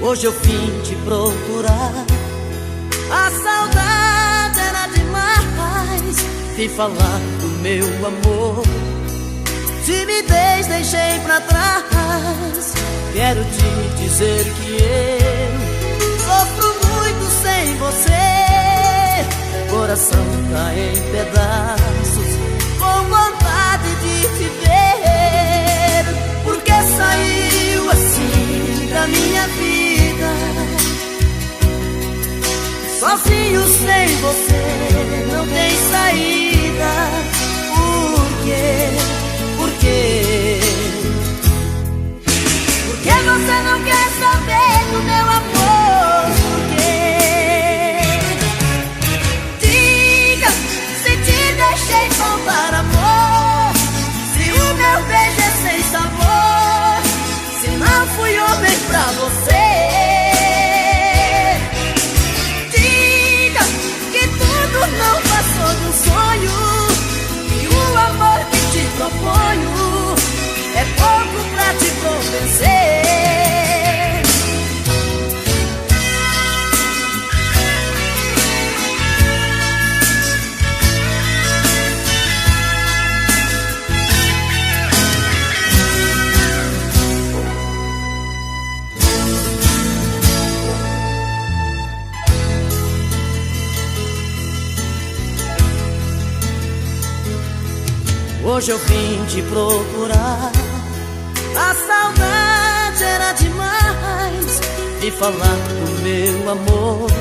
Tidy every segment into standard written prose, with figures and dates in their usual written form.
Hoje eu vim te procurar. A saudade era demais. Vim falar do meu amor. Timidez deixei pra trás. Quero te dizer que eu sofro muito sem você. Coração tá em pedaços, com vontade de te ver. Porque saiu assim da minha vida, sozinho sem você, não tem saída. Por quê? Por quê? Por que você não quer saber do meu amor? Por quê? Diga se te deixei faltar amor, se o meu beijo é sem sabor, se não fui homem pra você. Não passou de um sonho, e o amor que te proponho é pouco pra te convencer. Hoje eu vim te procurar. A saudade era demais. Vim falar do meu amor.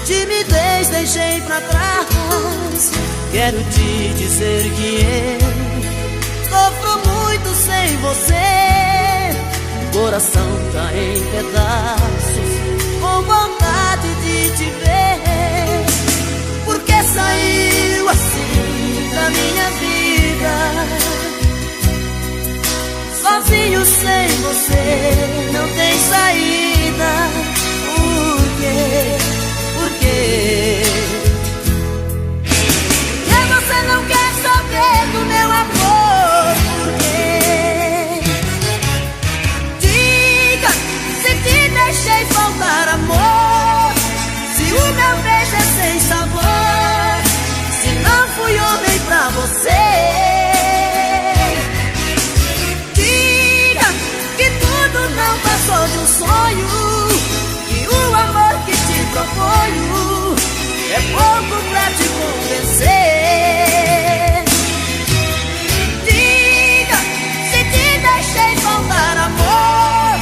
Timidez deixei pra trás. Quero te dizer que eu sofro muito sem você. Coração tá em pedaços, com vontade de te ver. Porque saiu assim da minha vida, sozinho sem você, não tem saída. Por quê? Por quê? Porque você não quer saber do meu amor? Por quê? Diga se te deixei faltar amor, se o meu beijo é sem sabor, se não fui homem pra você. Não passou de um sonho, e o amor que te proponho é pouco pra te convencer. Diga se te deixei faltar amor,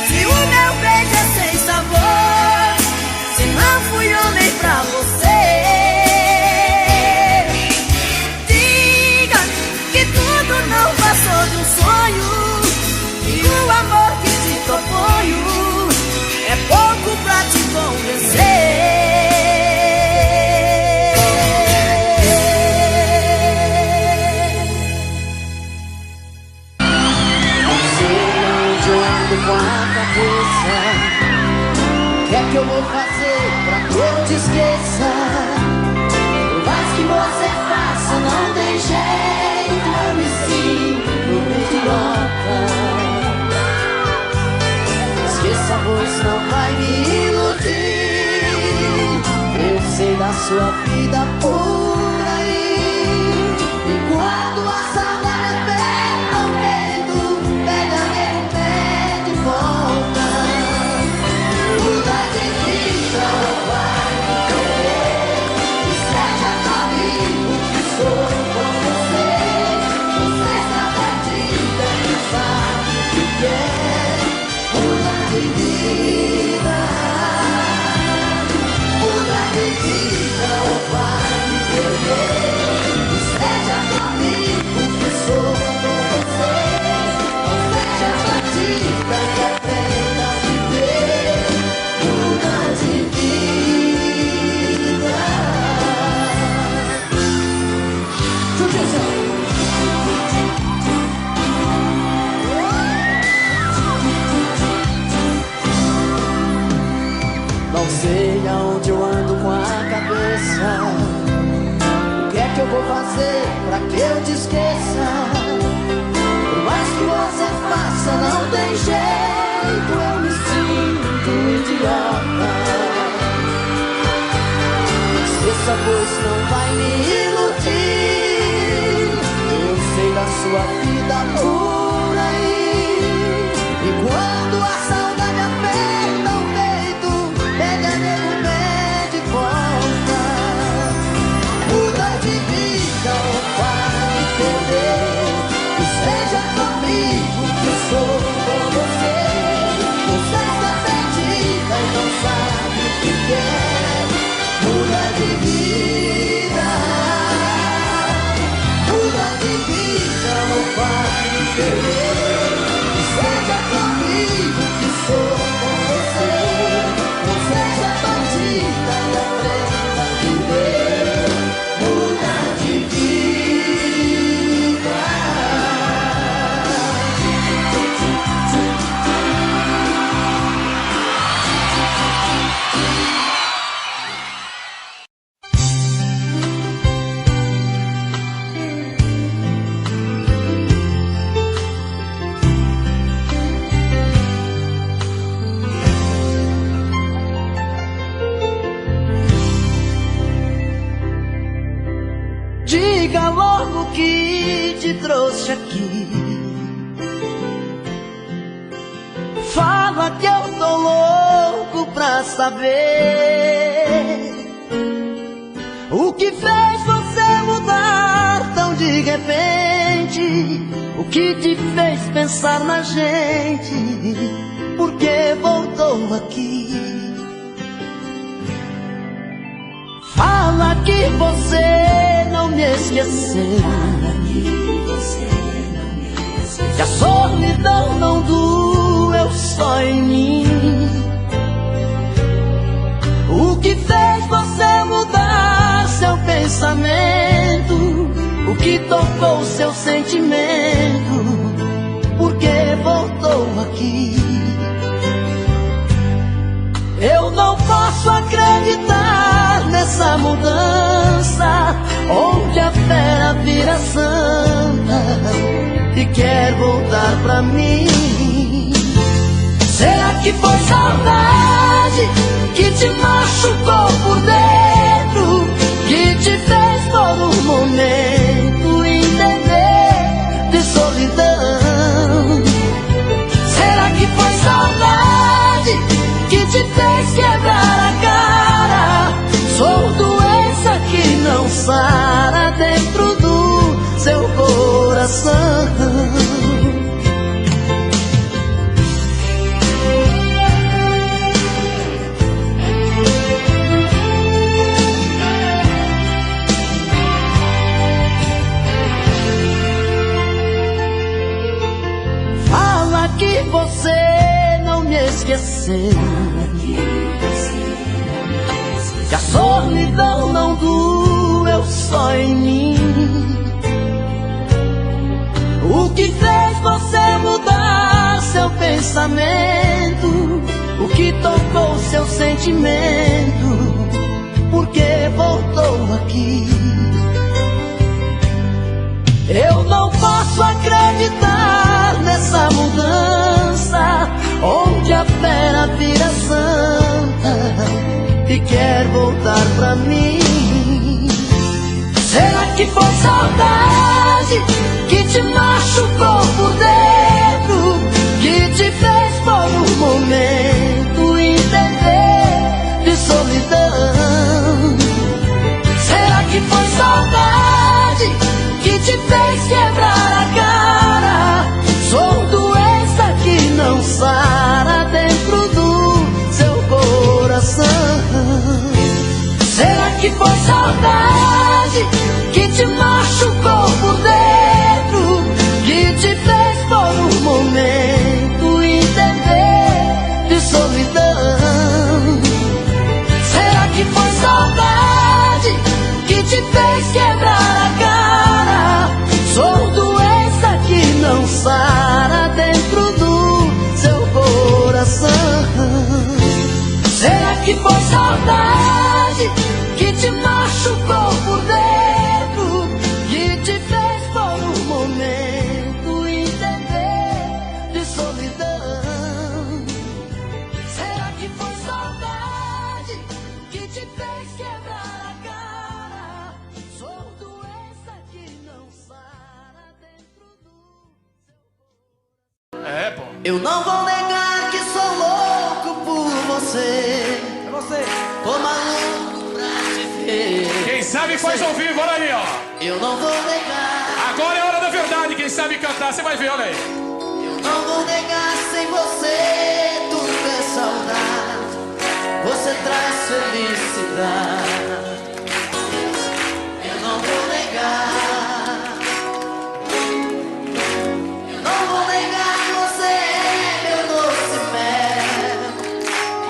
se o meu beijo é sem sabor, se não fui homem pra você. Diga que tudo não passou de um sonho, e o amor que te proponho é pouco pra te convencer. Não sei onde eu ando com a cabeça. O que é que eu vou fazer pra que eu te esqueça? Por mais que você faça, não tem jeito, eu me sinto idiota. Essa voz não vai me iludir. Eu sei da sua vida por aí. E quando a saudade aperta o medo, pega meu pé de volta. Muda de vida, vai me querer. E seja caminho que sou com você. Você está perdida e sabe o que quer. Muda de vida, ou vai me perder. Seja comigo que sou com você. Ou seja batida que aprenda a viver. Muda de vida. Não sei aonde eu ando com a cabeça. O que é que eu vou fazer pra que eu te esqueça? Por mais que você faça, não tem jeito, eu me sinto ouça, pois não vai me iludir. Eu sei da sua vida por aí. E quando a saudade aperta o peito, ele é nego pede volta. Muda de vida ou vai perder. E seja comigo que eu sou com você. Você está perdida e não sabe o que quer. Muda de vida. Muda de vida ou vai perder. E seja comigo que sou com você. Não seja bandida e aprenda a viver. Muda de vida. Diga logo que te trouxe aqui. Fala que eu tô louco pra saber o que fez você mudar tão de repente. O que te fez pensar na gente? Por que voltou aqui? Fala que você não me esqueceu, que a solidão não doeu só em mim. O que fez você mudar seu pensamento? O que tocou seu sentimento? Por que voltou aqui? Eu não posso acreditar nessa mudança, onde a fera vira santa e quer voltar pra mim. Será que foi saudade que te machucou por dentro, que te fez por um momento entender de solidão? Será que foi saudade que te fez quebrar a cara? Sou doença que não sara dentro do seu coração. Fala que você não me esqueceu, que a solidão não doeu só em mim. O que fez você mudar seu pensamento? O que tocou seu sentimento? Por que voltou aqui? Eu não posso acreditar nessa mudança, onde a fera vira santa e quer voltar pra mim. Será que foi saudade que te machucou por dentro, que te fez por um momento entender de solidão? Será que foi saudade que te fez quebrar a cara? Sou doença que não sara dentro do seu coração. Será que foi saudade que te machucou por dentro, que te fez por um momento entender de solidão? Será que foi saudade que te fez quebrar a cara? Sou doença que não sara dentro do seu coração. Será que foi saudade que te machucou por dentro, que te fez por um momento entender de solidão? Será que foi saudade que te fez quebrar a cara? Eu não vou negar que sou louco por você. É você. Tô maluco pra te ver. Quem sabe faz ao vivo, olha aí, ó. Eu não vou negar. Agora é a hora da verdade, quem sabe cantar, você vai ver, olha aí. Eu não vou negar, sem você tudo é saudade. Você traz felicidade. Eu não vou negar. Eu não vou negar que você é meu doce mel,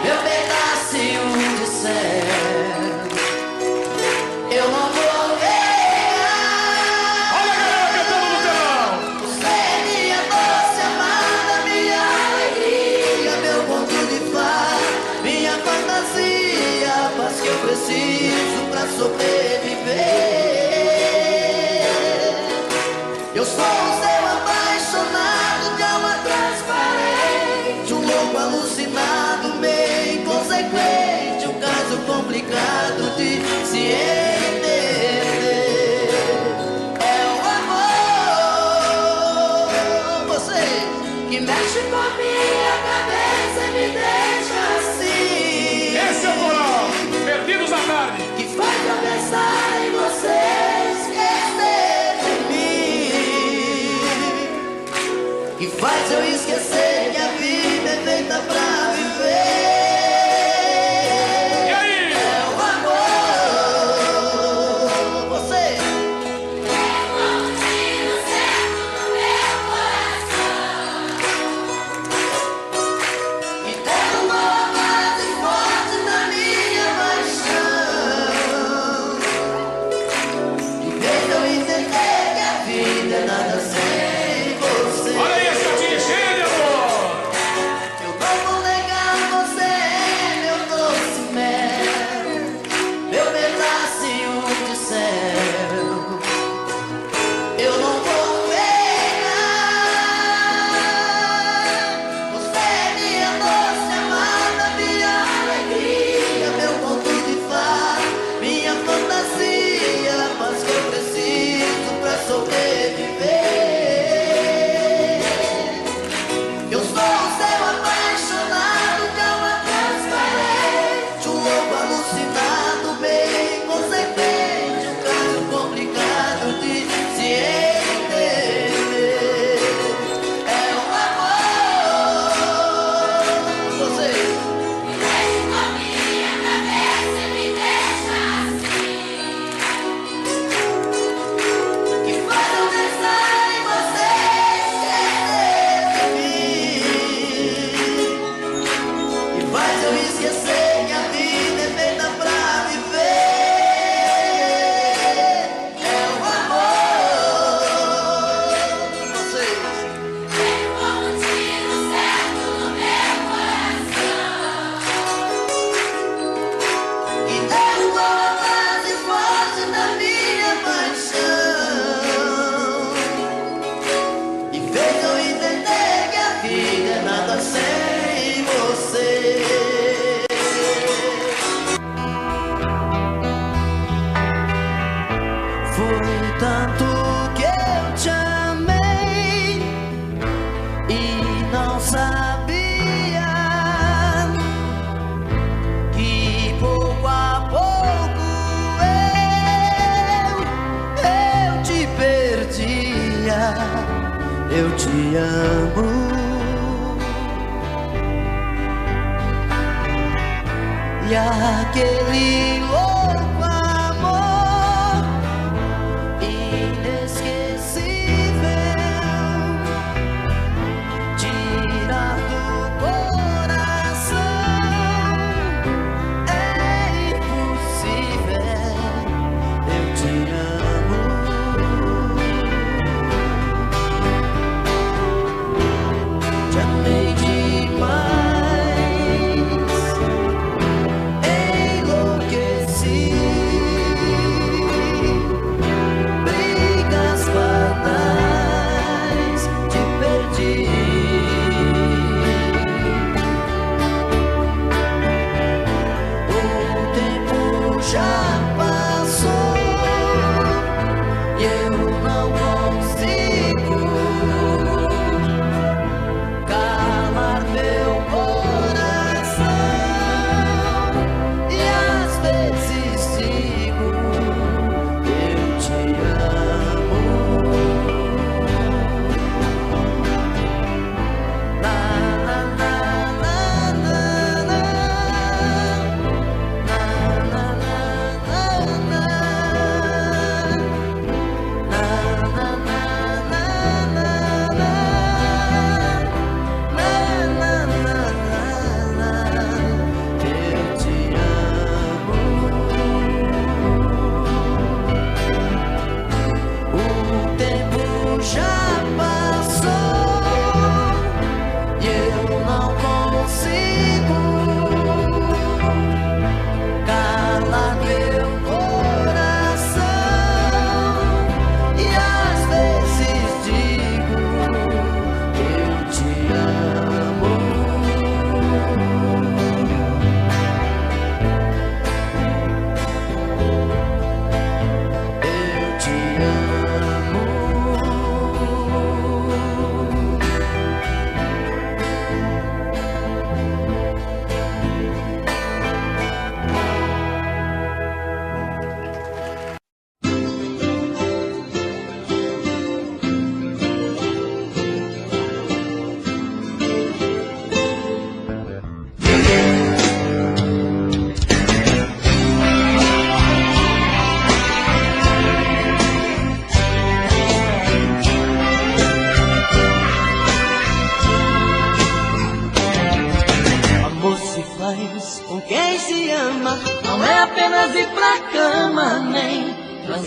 meu pedacinho de céu. Eu não vou negar. Olha a galera cantando no telão. Você é minha doce amada, minha alegria, meu conto de fada, minha fantasia, a paz que eu preciso pra sobreviver. Eu sou o seu apaixonado de alma transparente, um louco alucinado, meio inconsequente, um caso complicado de se entender. É o amor, você que mexe com a minha cabeça e me deixa assim. Esse é o coral, Perdidos à Tarde. Que faz eu pensar em você, esquecer de mim. Que faz eu esquecer que a vida é feita pra viver. E aí? É o amor, você. Que derrubou mais e forte na minha paixão. Que fez eu entender que a vida é nada sem você. Olha aí, essa tia cheia de amor. Eu não vou negar, você é meu doce mel, meu pedacinho de céu. Eu não vou negar. Você é minha doce amada, minha alegria, meu conto de fada, minha fantasia, mas que eu preciso pra sobreviver. Eu sou o seu apaixonado de alma transparente, um louco alucinado, bem inconsequente, um caso complicado de se entender. É o amor, você que mexe com a minha cabeça e me deixa assim. Que faz eu pensar em você, esquecer de mim. Que faz eu esquecer que a vida é feita pra viver. É o amor, você. Tem como tiro certo no meu coração. Que derrubou a base forte da minha paixão. E fez eu entender que a vida é nada sem você. Foi tanto que eu te amei e não sabia que pouco a pouco eu te perdia. Eu te amo. E aquele louco amor inesquecível tirar do coração é impossível. Eu te amo. Te amei demais, enlouqueci.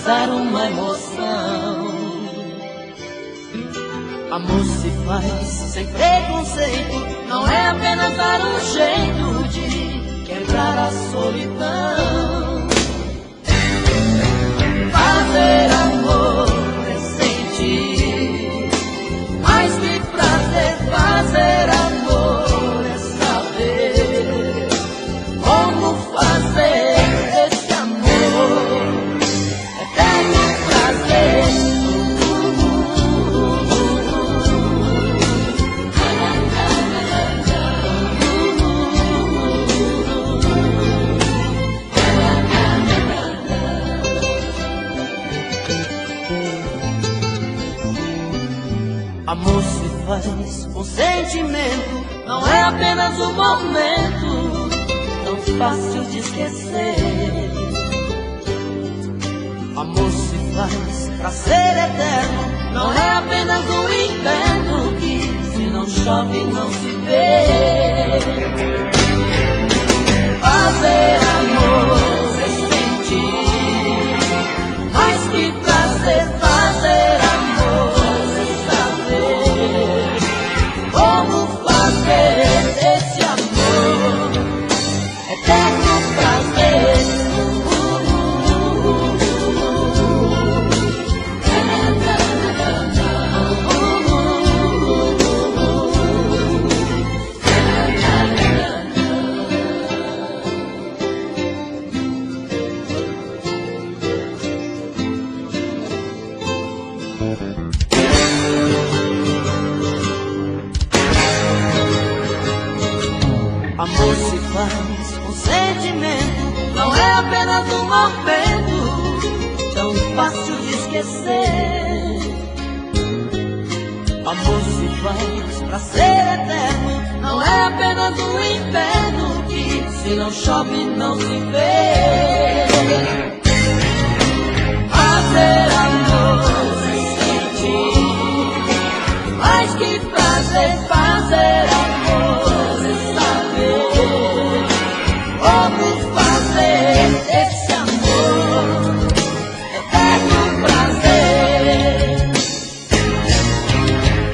causar uma emoção. Amor se faz sem preconceito, não é apenas dar um jeito de quebrar a solidão. Fazer amor é sentir, mais que prazer. Fazer amor é saber como fazer esse amor eterno prazer. Amor se faz com sentimento, não é apenas um momento tão fácil de esquecer. Amor se faz pra ser eterno, não é apenas um inverno que se não chove não se vê. Fazer amor é sentir, mais que prazer. Fazer amor como fazer esse amor eterno prazer. Amor se faz com sentimento, não é apenas um momento tão fácil de esquecer. Amor se faz pra ser eterno, não é apenas um inverno que se não chove não se vê. Fazer amor é sentir, mais que prazer. Fazer amor é saber como fazer esse amor eterno prazer.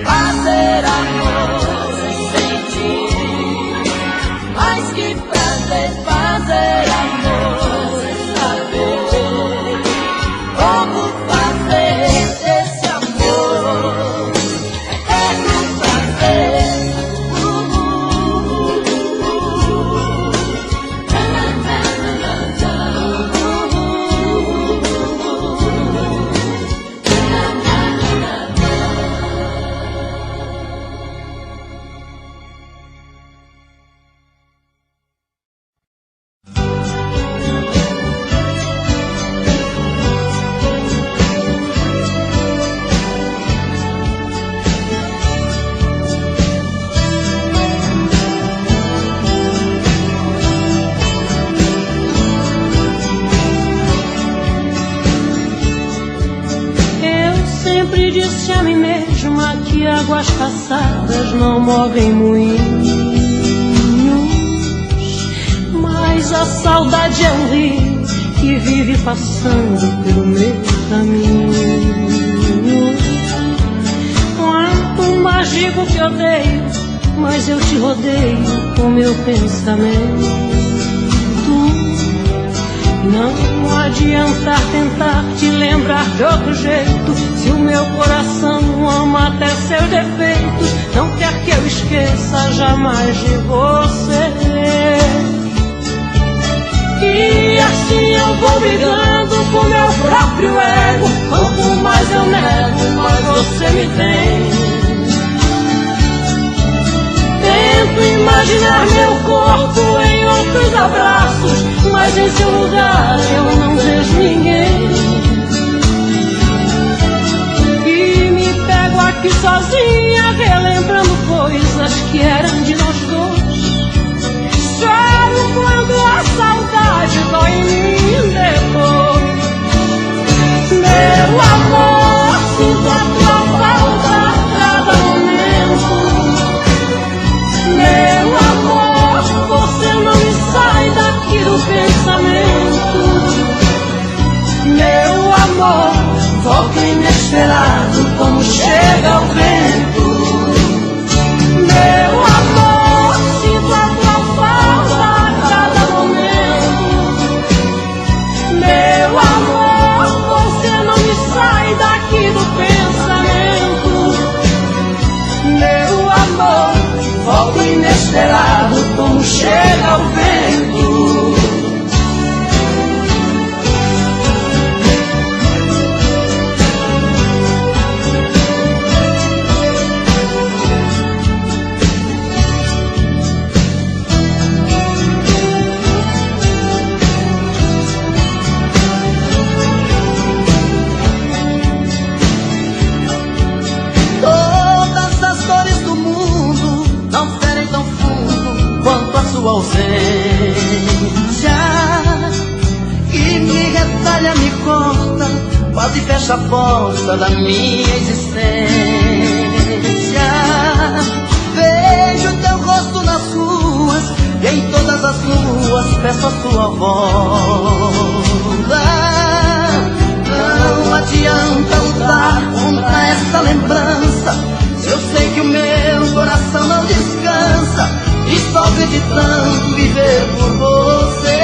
Fazer amor é sentir, mais que prazer. Fazer amor é saber como fazer esse amor eterno prazer. Disse a mim mesma que águas passadas não movem moinhos, mas a saudade é um rio que vive passando pelo meu caminho. Quanto mais digo que odeio, mas eu te rodeio com meu pensamento. Não adianta tentar te lembrar de outro jeito, se o meu coração ama até seus defeitos. Não quer que eu esqueça jamais de você. E assim eu vou brigando com meu próprio ego. Quanto mais eu nego, mais você me tem. Tento imaginar meu corpo em outros abraços, mas em seu lugar eu não vejo ninguém. E me pego aqui sozinha, relembrando coisas que eram de nós dois. Choro quando a saudade dói em mim depois. Meu amor, sinto a tua falta a cada momento. Meu amor, você não me sai daqui do pensamento. Meu amor, amor, volta inesperado como chega o vento. Meu amor, sinto a tua falta a cada momento. Meu amor, você não me sai daqui do pensamento. Meu amor, volta inesperado como chega o vento. Sua ausência que me retalha, me corta, quase fecha a porta da minha existência. Vejo teu rosto nas ruas e em todas as ruas peço a sua volta. Não adianta lutar contra essa lembrança, eu sei que o meu coração não descansa. Estou acreditando viver por você.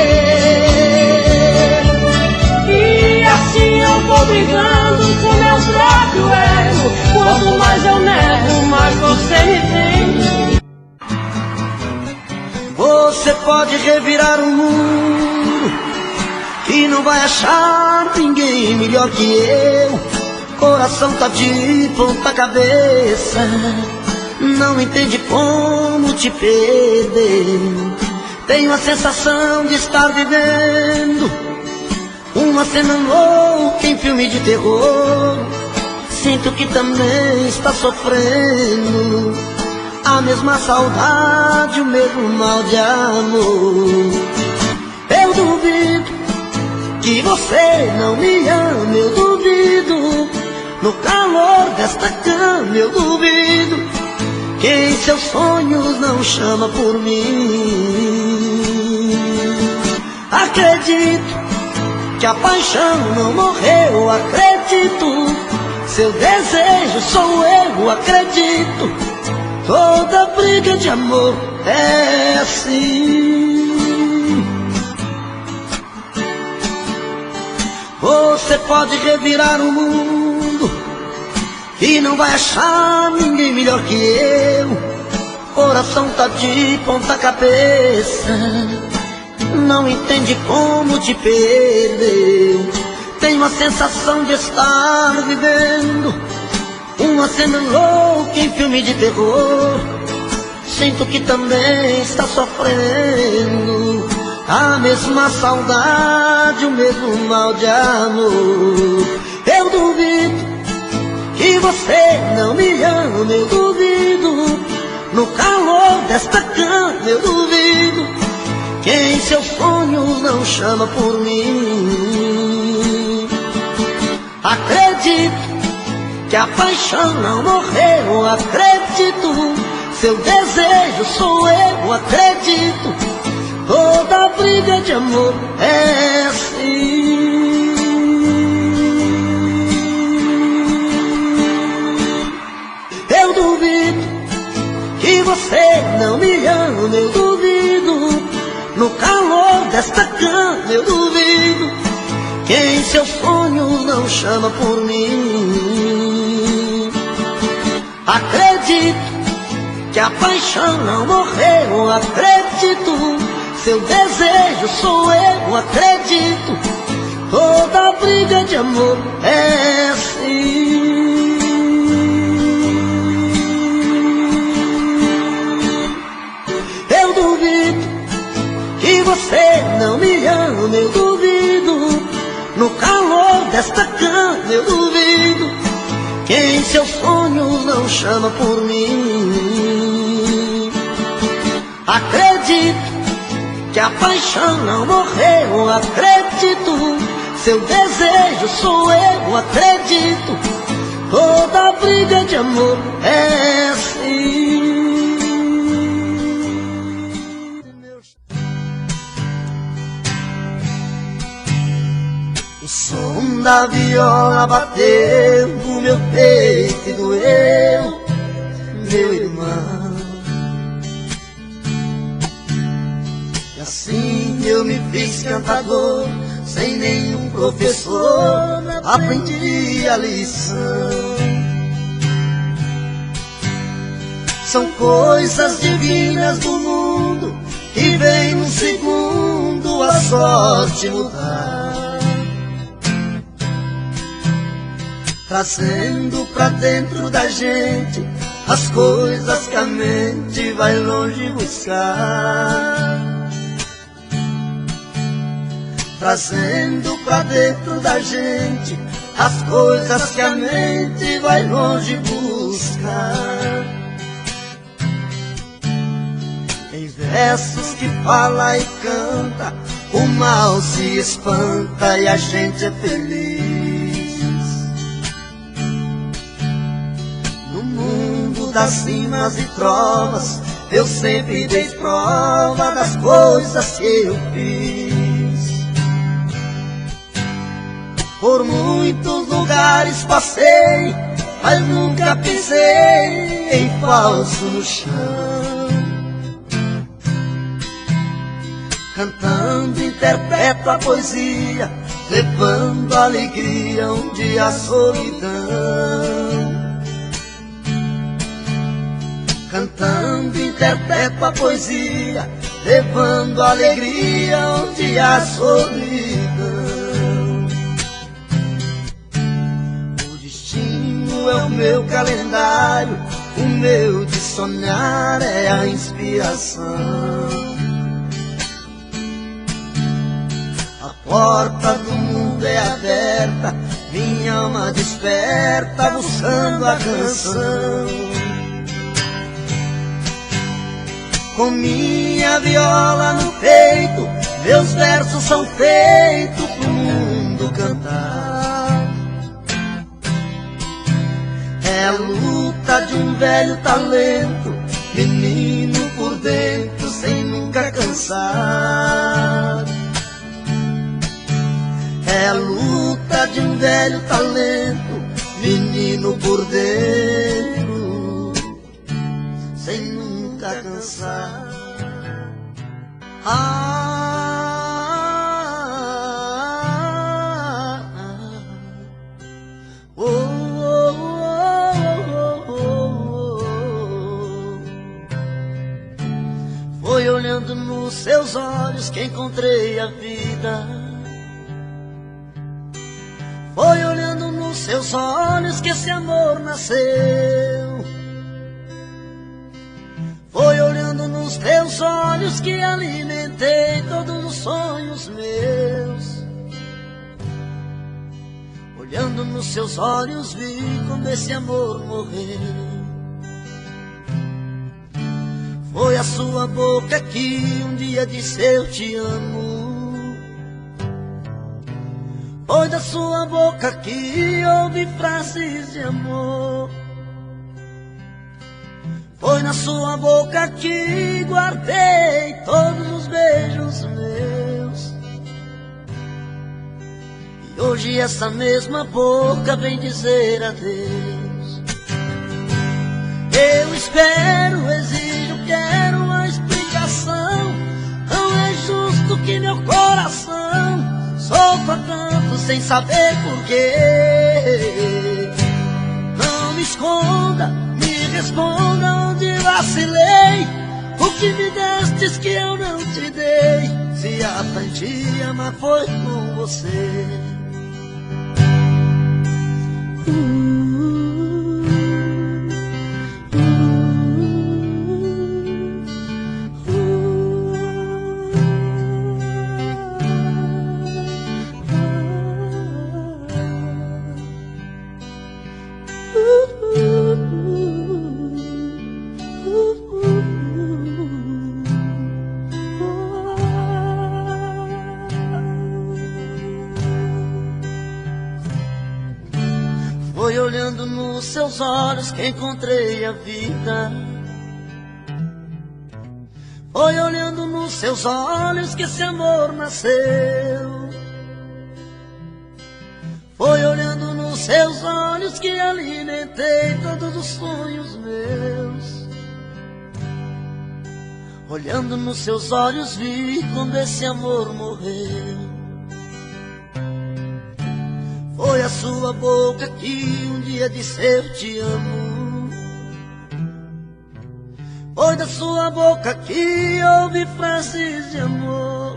E assim eu vou brigando com meu próprio ego. Quanto mais eu nego, mais você me tem. Você pode revirar o mundo e não vai achar ninguém melhor que eu. Coração tá de ponta cabeça, não entende como te perder. Tenho a sensação de estar vivendo uma cena louca em filme de terror. Sinto que também está sofrendo a mesma saudade, o mesmo mal de amor. Eu duvido que você não me ama, eu duvido. No calor desta cama eu duvido que em seus sonhos não chama por mim. Acredito que a paixão não morreu, acredito. Seu desejo sou eu, acredito. Toda briga de amor é assim. Você pode revirar o mundo e não vai achar ninguém melhor que eu. Coração tá de ponta cabeça, não entende como te perdeu. Tenho a sensação de estar vivendo uma cena louca em filme de terror. Sinto que também está sofrendo a mesma saudade, o mesmo mal de amor. Eu duvido que você não me ama, eu duvido. No calor desta cama eu duvido que em seus sonhos não chama por mim. Acredito que a paixão não morreu, acredito. Seu desejo sou eu, acredito. Toda briga de amor é assim. Eu duvido que você não me ama, eu duvido. No calor desta cama eu duvido que em seus sonhos não chama por mim. Acredito que a paixão não morreu, acredito. Seu desejo sou eu, acredito. Toda briga de amor é assim. Eu duvido que você não me ama, eu duvido. No calor desta cama eu duvido que em seus sonhos não chama por mim. Acredito que a paixão não morreu, acredito. Seu desejo sou eu, acredito. Toda briga de amor é assim. O som quando a viola bateu no meu peito e doeu, meu irmão. E assim eu me fiz cantador, sem nenhum professor, aprendi a lição. São coisas divinas do mundo que vem num segundo a sorte mudar, trazendo pra dentro da gente as coisas que a mente vai longe buscar, trazendo pra dentro da gente as coisas que a mente vai longe buscar. Em versos que fala e canta, o mal se espanta e a gente é feliz. No mundo das cimas e trovas, eu sempre dei prova das coisas que eu fiz. Por muitos lugares passei, mas nunca pisei em falso no chão. Cantando interpreto a poesia, levando alegria onde a solidão. Cantando interpreto a poesia, levando alegria onde a solidão. O destino é o meu calendário, o meu de sonhar é a inspiração. A porta do mundo é aberta, minha alma desperta buscando a canção. Com minha viola no peito, meus versos são feitos pro mundo cantar. É a luta de um velho talento, menino por dentro sem nunca cansar. É a luta de um velho talento, menino por dentro, sem nunca cansar. Foi olhando nos seus olhos que encontrei a vida. Foi olhando nos seus olhos que esse amor nasceu. Foi olhando nos teus olhos que alimentei todos os sonhos meus. Olhando nos seus olhos vi como esse amor morreu. Foi a sua boca que um dia disse eu te amo. Foi da sua boca que ouvi frases de amor. Foi na sua boca que guardei todos os beijos meus. E hoje essa mesma boca vem dizer adeus. Eu espero, exijo, quero uma explicação. Não é justo que meu coração sofra tanto sem saber porquê. Não me esconda, me responda onde vacilei. O que me destes que eu não te dei? Se aprendi a amar foi com você. Foi olhando nos seus olhos que encontrei a vida. Foi olhando nos seus olhos que esse amor nasceu. Foi seus olhos que alimentei todos os sonhos meus. Olhando nos seus olhos vi quando esse amor morreu. Foi a sua boca que um dia disse eu te amo. Foi da sua boca que ouvi frases de amor.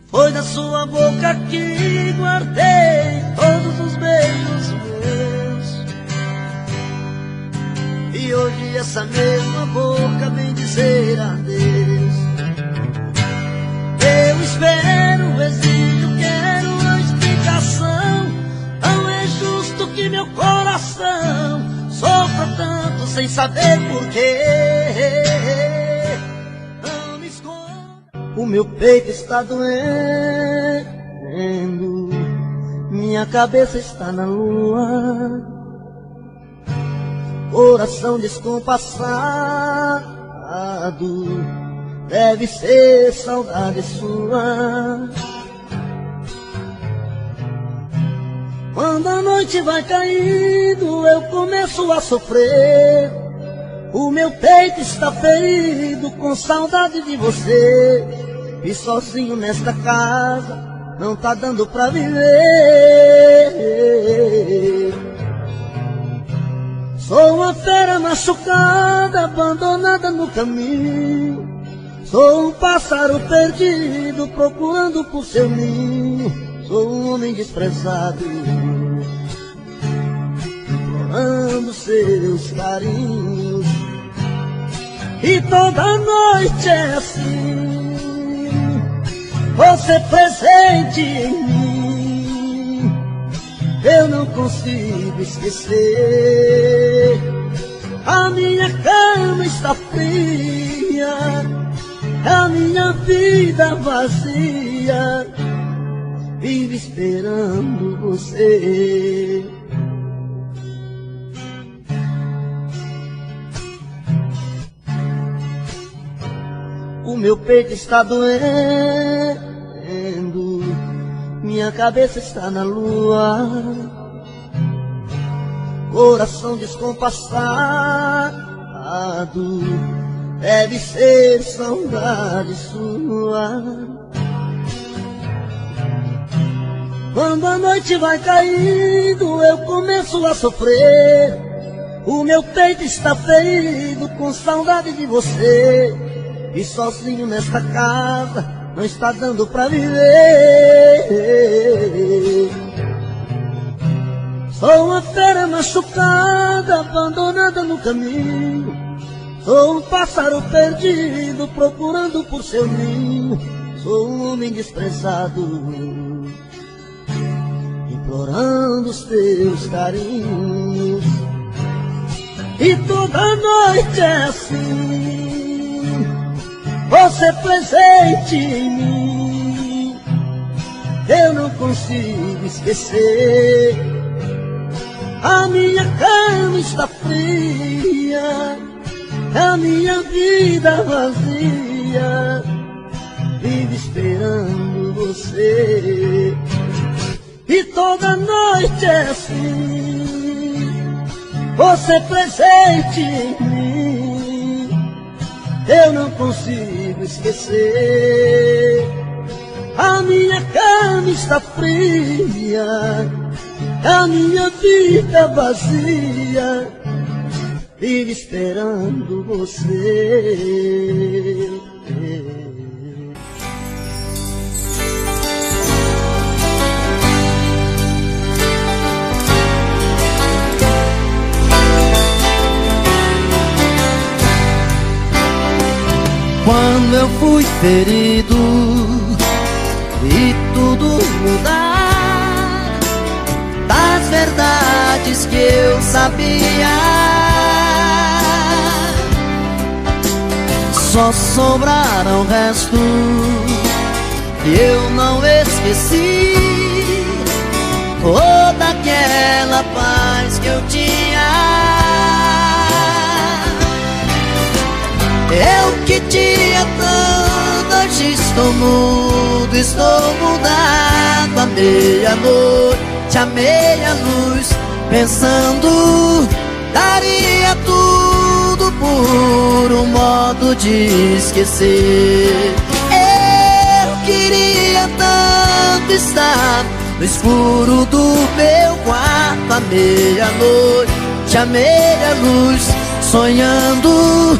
Foi da sua boca que guardei todos os beijos meus. E hoje essa mesma boca vem dizer adeus. Eu espero, exijo, quero uma explicação. Não é justo que meu coração sofra tanto sem saber porquê. Não me esconda. O meu peito está doendo, minha cabeça está na lua, coração descompassado, deve ser saudade sua. Quando a noite vai caindo, eu começo a sofrer. O meu peito está ferido com saudade de você. E sozinho nesta casa não tá dando pra viver. Sou uma fera machucada, abandonada no caminho. Sou um pássaro perdido, procurando por seu ninho. Sou um homem desprezado, implorando seus carinhos. E toda noite é assim, você presente em mim. Eu não consigo esquecer. A minha cama está fria, a minha vida vazia, vive esperando você. O meu peito está doendo, minha cabeça está na lua, coração descompassado, deve ser saudade sua. Quando a noite vai caindo, eu começo a sofrer. O meu peito está ferido com saudade de você. E sozinho nesta casa não está dando pra viver. Sou uma fera machucada, abandonada no caminho. Sou um pássaro perdido, procurando por seu ninho. Sou um homem desprezado, implorando os teus carinhos. E toda noite é assim, você presente em mim. Eu não consigo esquecer. A minha cama está fria, a minha vida vazia, vive esperando você. E toda noite é assim, você presente em mim. Eu não consigo esquecer. A minha cama está fria, a minha vida vazia, vive esperando você. Quando eu fui ferido e tudo mudar, das verdades que eu sabia, só sobraram restos que eu não esqueci. Toda aquela paz que eu tinha, eu que tinha tanto, hoje estou mudo, mudo, estou mudado. À meia-noite, à meia-luz, pensando, daria tudo por um modo de esquecer. Eu queria tanto estar no escuro do meu quarto. À meia-noite, à meia-luz, sonhando,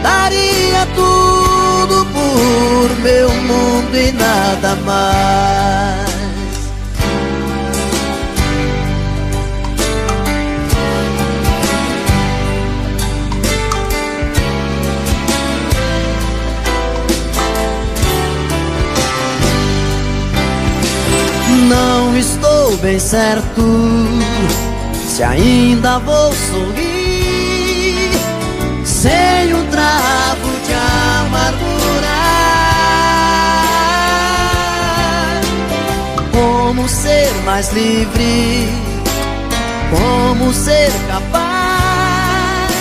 daria tudo por meu mundo e nada mais. Não estou bem certo se ainda vou sorrir sem um trago de amargura. Como ser mais livre, como ser capaz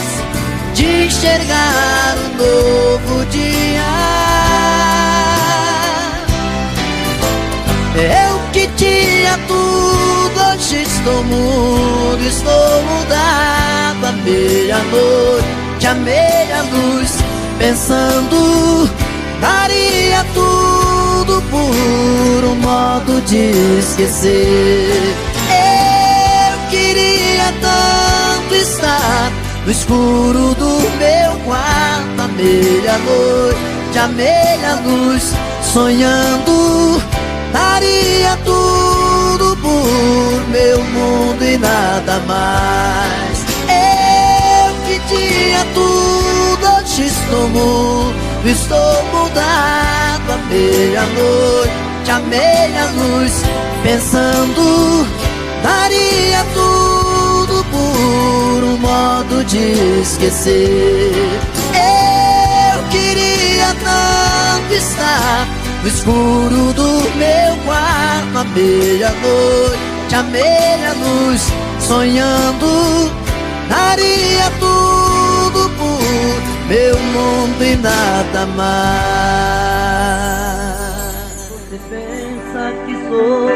de enxergar um novo dia. Eu que tinha tudo, hoje estou mudo, estou mudado. À meia-noite, à meia-luz, pensando, daria tudo por um modo de esquecer. Eu queria tanto estar no escuro do meu quarto. À meia-noite, à meia-luz, sonhando, daria tudo por meu mundo e nada mais. Eu que tinha tudo, hoje estou mudo, estou mudado. À meia-noite, à meia-luz, pensando, daria tudo por um modo de esquecer. Eu queria tanto estar no escuro do meu quarto. À meia-noite, à meia-luz, sonhando, daria tudo por meu mundo e nada mais. Você pensa que sou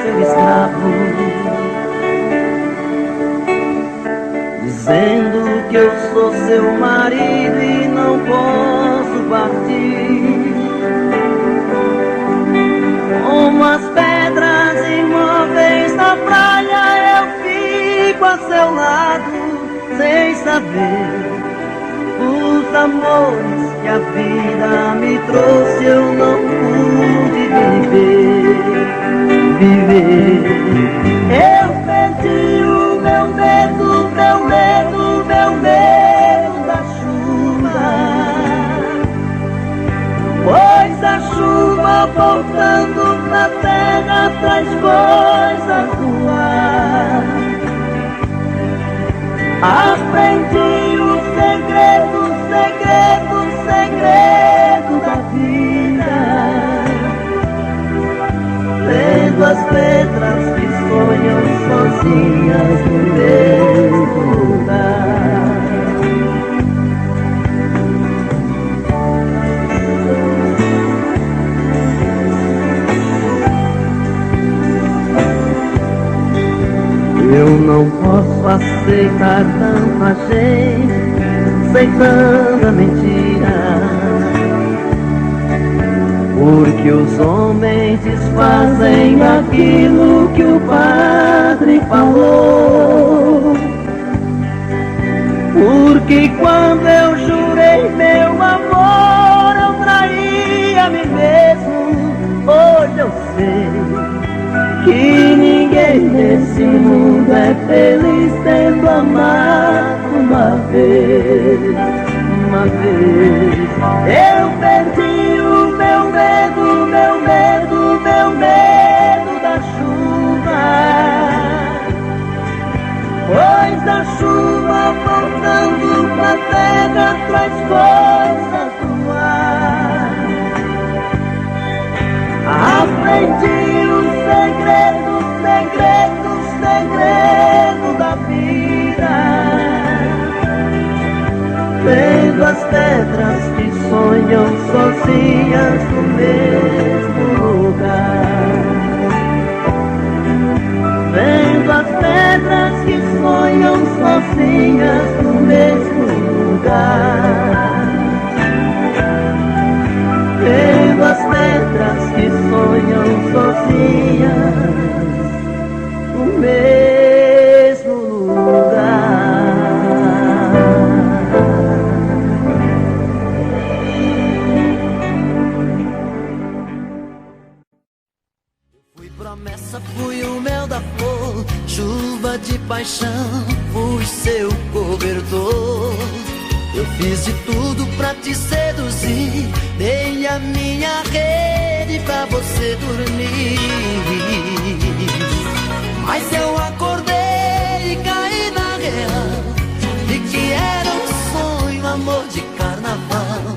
seu escravo, dizendo que eu sou seu marido e não posso partir. Como as pedras imóveis na praia, eu fico a seu lado, sem saber os amores que a vida me trouxe. Eu não pude viver. Eu perdi o meu medo, meu medo, meu medo da chuva, pois a chuva voltando na terra traz coisas do ar. Aprendi o segredo, segredo, segredo da vida, lendo as letras que sonham sozinhas no mesmo lugar. Eu não posso aceitar tanta gente aceitando a mentira, porque os homens desfazem aquilo que o padre falou. Porque quando eu jurei meu amor, eu traí a mim mesmo. Hoje eu sei que ninguém nesse mundo é feliz tendo amado uma vez, uma vez. Eu perdi o meu medo, meu medo, meu medo da chuva, pois a chuva voltando pra terra traz coisas do ar. Aprendi o segredo, segredo, segredo da vida, vendo as pedras que sonham sozinhas no mesmo lugar. sonham sozinhas no mesmo lugar, vendo as pedras que sonham sozinhas no mesmo lugar. Fui promessa, fui o mel da flor, chuva de paixão, fui seu cobertor. Eu fiz de tudo pra te seduzir, dei a minha rede pra você dormir. Mas eu acordei e caí na real, de que era um sonho, amor de carnaval,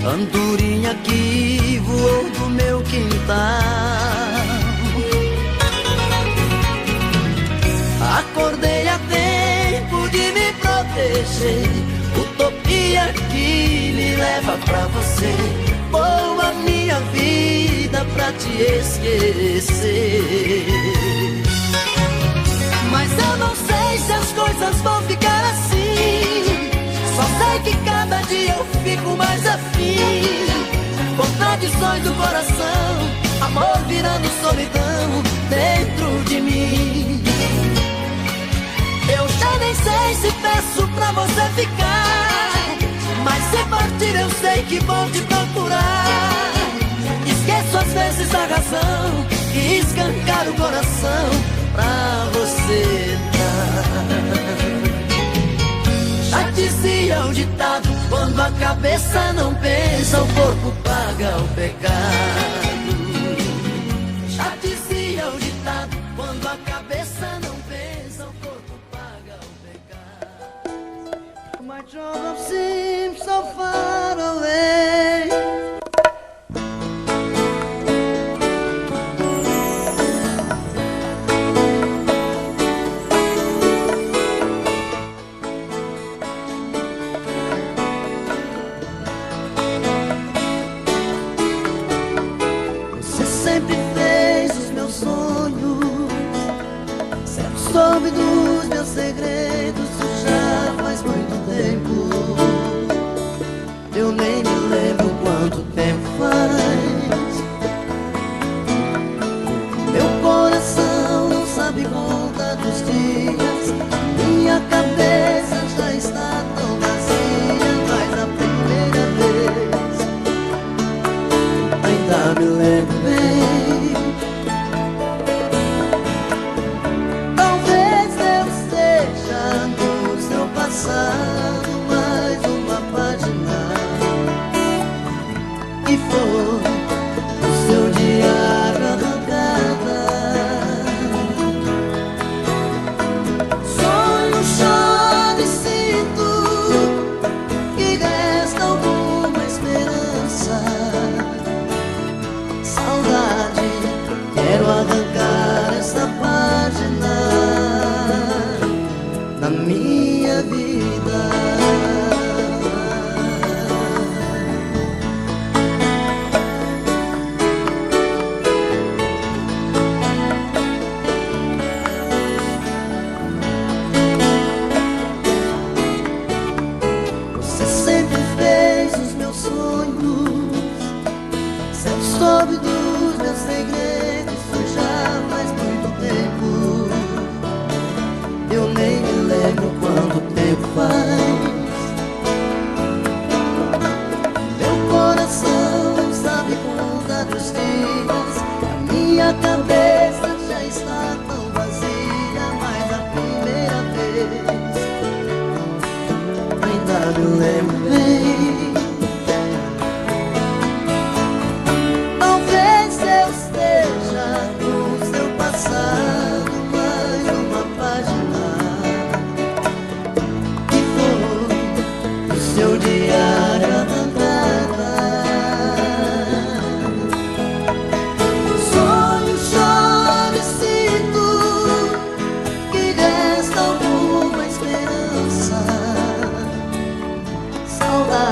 andorinha que voou do meu quintal. Acordei a tempo de me proteger, utopia que me leva pra você. Boa minha vida pra te esquecer. Mas eu não sei se as coisas vão ficar assim, só sei que cada dia eu fico mais afim. Contradições do coração, amor virando solidão dentro de mim. Eu já nem sei se peço pra você ficar, mas se partir eu sei que vou te procurar. Esqueço às vezes a razão e escancar o coração pra você dar. Já dizia o ditado, quando a cabeça não pensa, o corpo paga o pecado. Já dizia o ditado, quando a cabeça não pensa, o corpo paga o pecado. My trouble seems so far away. Você sempre fez os meus sonhos, sempre soube dos meus segredos. Isso já faz muito tempo, eu nem me lembro quanto tempo faz. Meu coração não sabe contar dos dias, minha cabeça já está tão vazia. Mas a primeira vez ainda me lembro bem. Talvez eu esteja no seu passado, mais uma página que foi o seu diário arrancada. Sonho, choro e sinto que resta alguma esperança. Saudade, quero arrancar essa página na minha vida. Você sempre fez os meus sonhos, sempre soube dos meus segredos. Isso já faz muito tempo, eu nem me lembro quanto tempo faz. Meu coração não sabe contar dos dias, a minha cabeça já está tão vazia. Mas a primeira vez ainda me lembro bem. Talvez eu esteja no seu passado, mais uma página que foi o seu diário arrancada. Sonho, choro e sinto que resta alguma esperança. Saudade,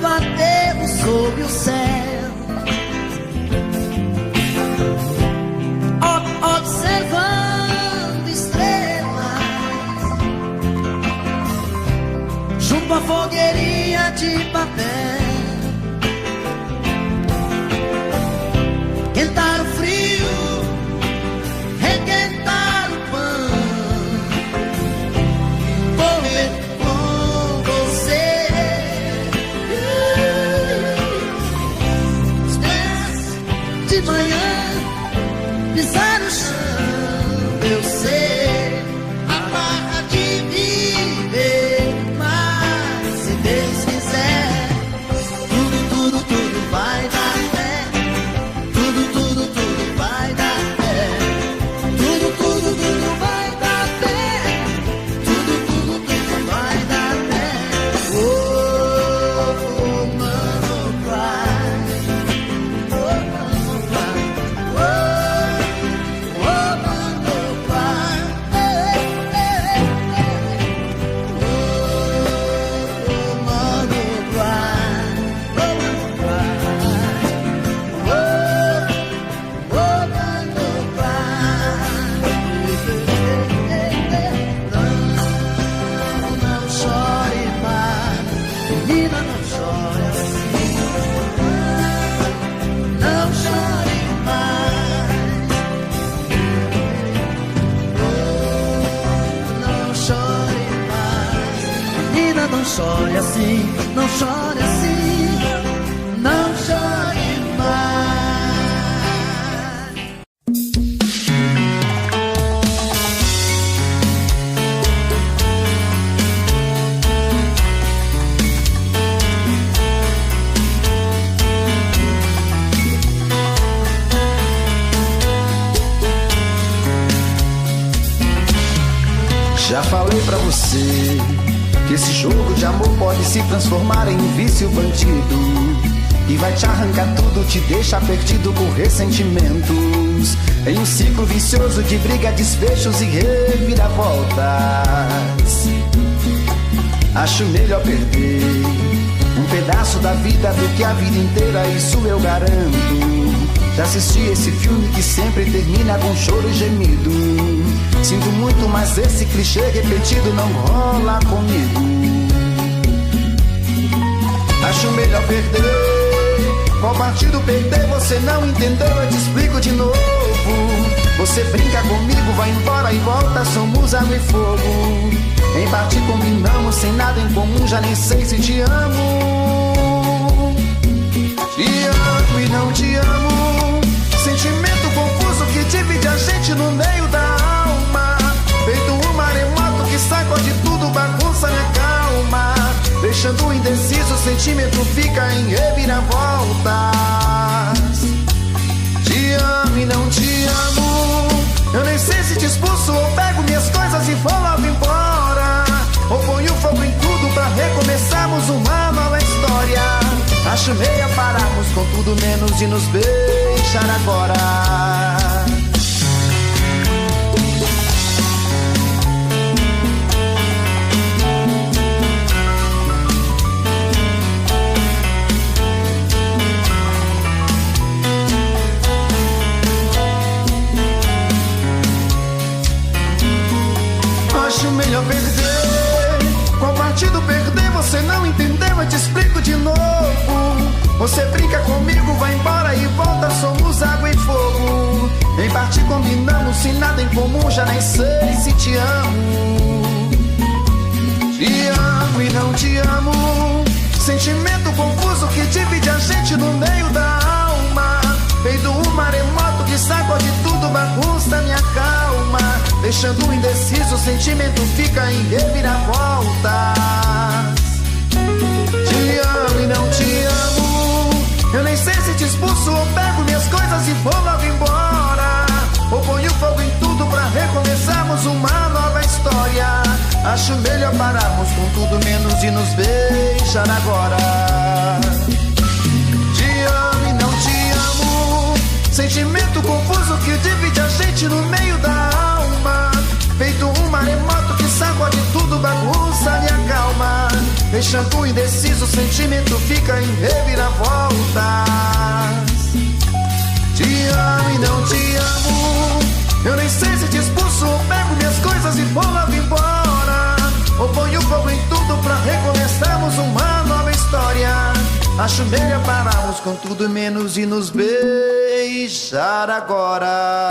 aterro sob o céu, observando estrelas, junto à fogueirinha de papel. Quentar o frio, requentar o pão, comer com você. Os pés de manhã pisar no chão, eu sei a barra de viver, mas se Deus quiser, tudo vai dar pé. Tudo vai dar pé. Tudo vai dar pé. Tudo vai dar pé. Oh, mano, cry. Oh, mano, cry. Oh, mano, cry. Oh, mano, cry. Não chore mais, menina, não chore assim. Não chore mais. Não chore mais, menina, não chore assim. Não chore assim. Não chore mais. Já falei pra você que esse jogo de amor pode se transformar em um vício bandido e vai te arrancar tudo, te deixar perdido por ressentimentos, em um ciclo vicioso de briga, desfechos e reviravoltas. Acho melhor perder um pedaço da vida do que a vida inteira, isso eu garanto. Já assisti esse filme que sempre termina com choro e gemido. Sinto muito, mas esse clichê repetido não rola comigo. Acho melhor perder. Qual partido perder? Você não entendeu, eu te explico de novo. Você brinca comigo, vai embora e volta, somos água e fogo. Em parte combinamos, sem nada em comum, já nem sei se te amo. Te amo e não te amo. Sentimento confuso que divide a gente no meio da alma. Feito um maremoto que sacode tudo, bagunça minha calma. Deixando indeciso, o sentimento fica em reviravoltas. Te amo e não te amo. Eu nem sei se te expulso ou pego minhas coisas e vou logo embora, ou ponho fogo em tudo pra recomeçarmos uma nova história. Acho meia pararmos com tudo menos de nos beijar agora. Acho melhor perder. Qual partido perder? Você não entendeu, eu te explico de novo. Você brinca comigo, vai embora e volta, somos água e fogo. Em parte combinamos, sem nada em comum, já nem sei se te amo. Te amo e não te amo. Sentimento confuso que divide a gente no meio da alma. Feito um maremoto que sacode tudo, bagunça minha calma. Deixando indeciso, o sentimento fica em reviravoltas. Te amo e não te amo. Eu nem sei se te expulso ou pego minhas coisas e vou logo embora, ou ponho fogo em tudo pra recomeçarmos uma nova história. Acho melhor pararmos com tudo menos de nos beijar agora. Te amo e não te amo. Sentimento confuso que divide a gente no meio da alma. Feito um maremoto que sacode tudo, bagunça minha calma. Deixando indeciso, o sentimento fica em reviravoltas. Te amo e não te amo. Eu nem sei se te expulso ou pego minhas coisas e vou lá embora. Ou ponho fogo em tudo pra recomeçarmos uma nova história. Acho melhor pararmos com tudo menos e nos beijar agora.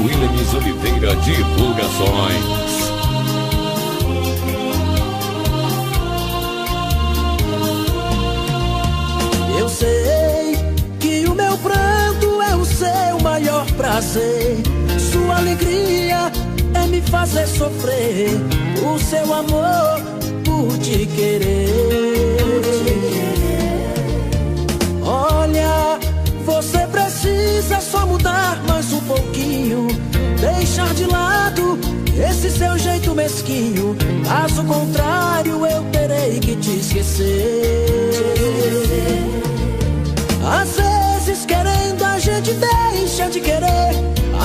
Williams Oliveira Divulgações. Eu sei que o meu pranto é o seu maior prazer. Sua alegria é me fazer sofrer. O seu amor por te querer. Olha, você precisa só mudar mais um pouquinho. Deixar de lado esse seu jeito mesquinho. Caso contrário eu terei que te esquecer. Às vezes querendo a gente deixa de querer.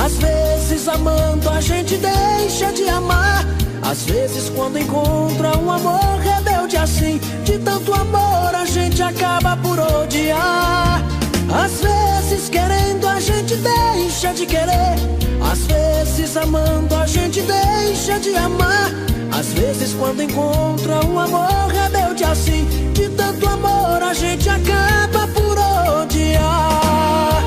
Às vezes amando a gente deixa de amar. Às vezes quando encontra um amor rebelde assim, de tanto amor a gente acaba por odiar. Às vezes querendo a gente deixa de querer. Às vezes amando a gente deixa de amar. Às vezes quando encontra um amor rebelde assim, de tanto amor a gente acaba por odiar.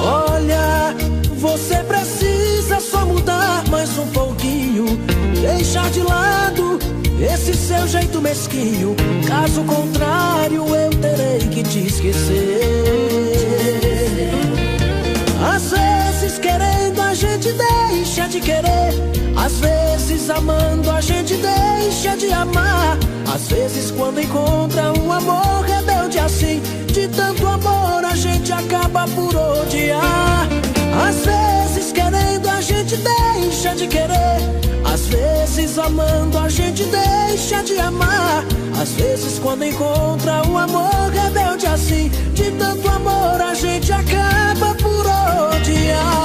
Olha, você precisa só mudar mais um pouquinho. Deixar de lado esse seu jeito mesquinho. Caso contrário eu terei que te esquecer. Às vezes querendo a gente deixa de querer. Às vezes amando a gente deixa de amar. Às vezes quando encontra um amor rebelde assim, de tanto amor a gente acaba por odiar. Às vezes querendo a gente deixa de querer. Às vezes amando a gente deixa de amar. Às vezes quando encontra um amor rebelde assim, de tanto amor a gente acaba por odiar.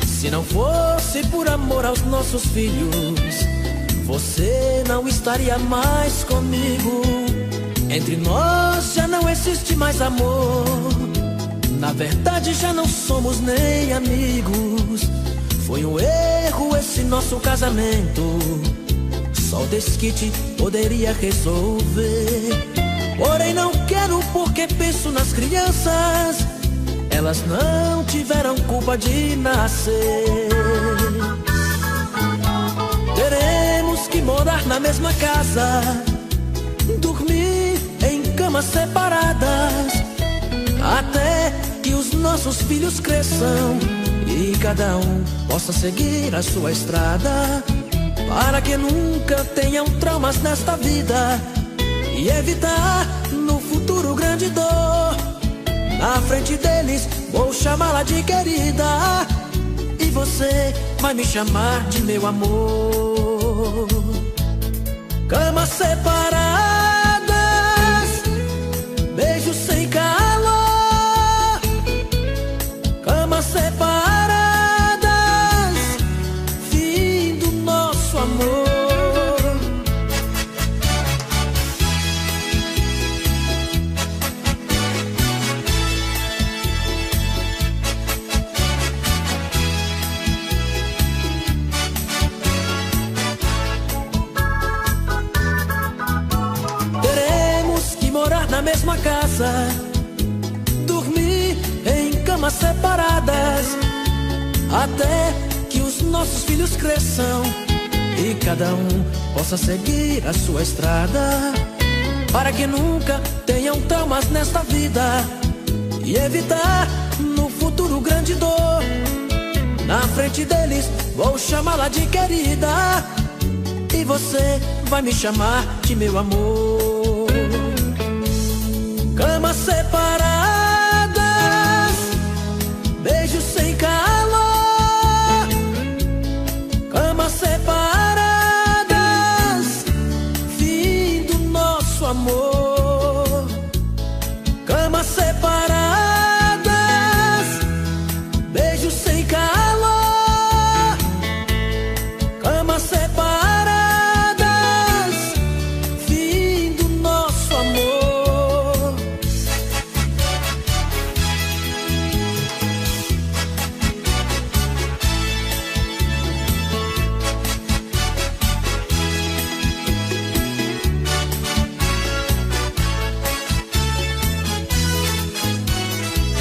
Se não fosse por amor aos nossos filhos, você não estaria mais comigo. Entre nós já não existe mais amor. Na verdade já não somos nem amigos. Foi um erro esse nosso casamento. Só o desquite poderia resolver. Porém não quero porque penso nas crianças. Elas não tiveram culpa de nascer. Teremos que morar na mesma casa, dormir em camas separadas, até que os nossos filhos cresçam e cada um possa seguir a sua estrada, para que nunca tenham traumas nesta vida e evitar no futuro grande dor. Na frente deles vou chamá-la de querida, e você vai me chamar de meu amor. Camas separadas, beijos sem calor. Camas separadas, fim do nosso amor. Na mesma casa, até que os nossos filhos cresçam e cada um possa seguir a sua estrada, para que nunca tenham traumas nesta vida e evitar no futuro grande dor. Na frente deles vou chamá-la de querida e você vai me chamar de meu amor. Camas separadas, beijos sem calor. Camas separadas, fim do nosso amor. Camas separadas, beijos sem calor. Camas separadas, fim do nosso amor.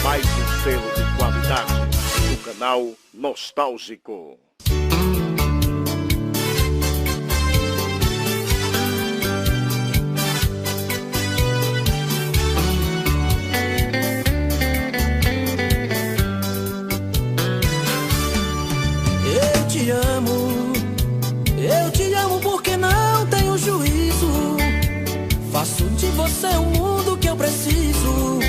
Mais um selo de qualidade do canal Nostálgico. Eu te amo porque não tenho juízo. Faço de você o mundo que eu preciso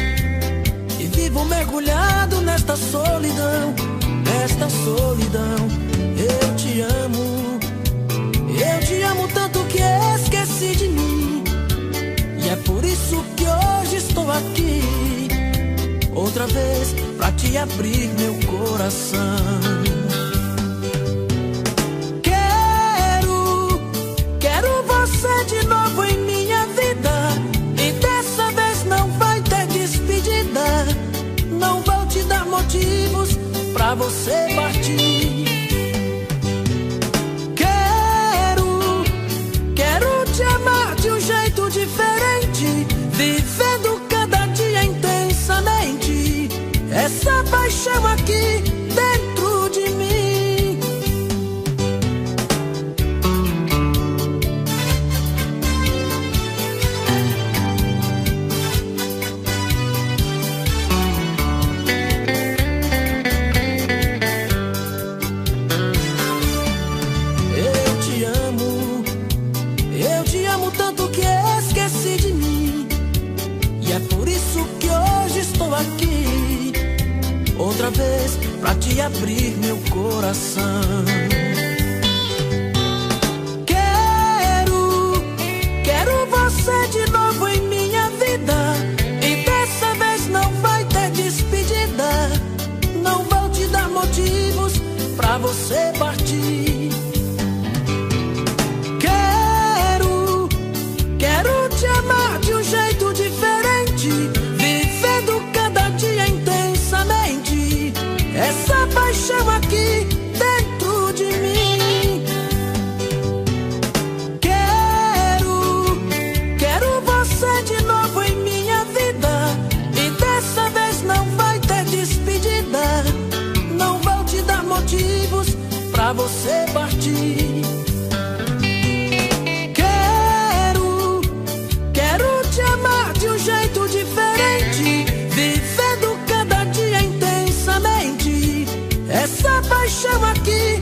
e vivo mergulhado nesta solidão, nesta solidão. Eu te amo tanto que esqueci de mim, e é por isso que hoje estou aqui, outra vez pra te abrir meu coração. Quero você de novo em minha vida, e dessa vez não vai ter despedida. Não vou te dar motivos pra você partir. Quero te amar de um jeito diferente, vivendo cada dia intensamente essa paixão aqui dentro de mim. Eu te amo tanto que esqueci de mim, e é por isso que hoje estou aqui, outra vez pra te abrir meu coração. Quero você de novo em minha vida, e dessa vez não vai ter despedida. Não vou te dar motivos pra você partir. Quero te amar de um jeito diferente, vivendo cada dia intensamente essa paixão aqui dentro de mim. Quero você de novo em minha vida, e dessa vez não vai ter despedida. Não vou te dar motivos pra você partir. Quero te amar de um jeito diferente, vivendo cada dia intensamente essa paixão aqui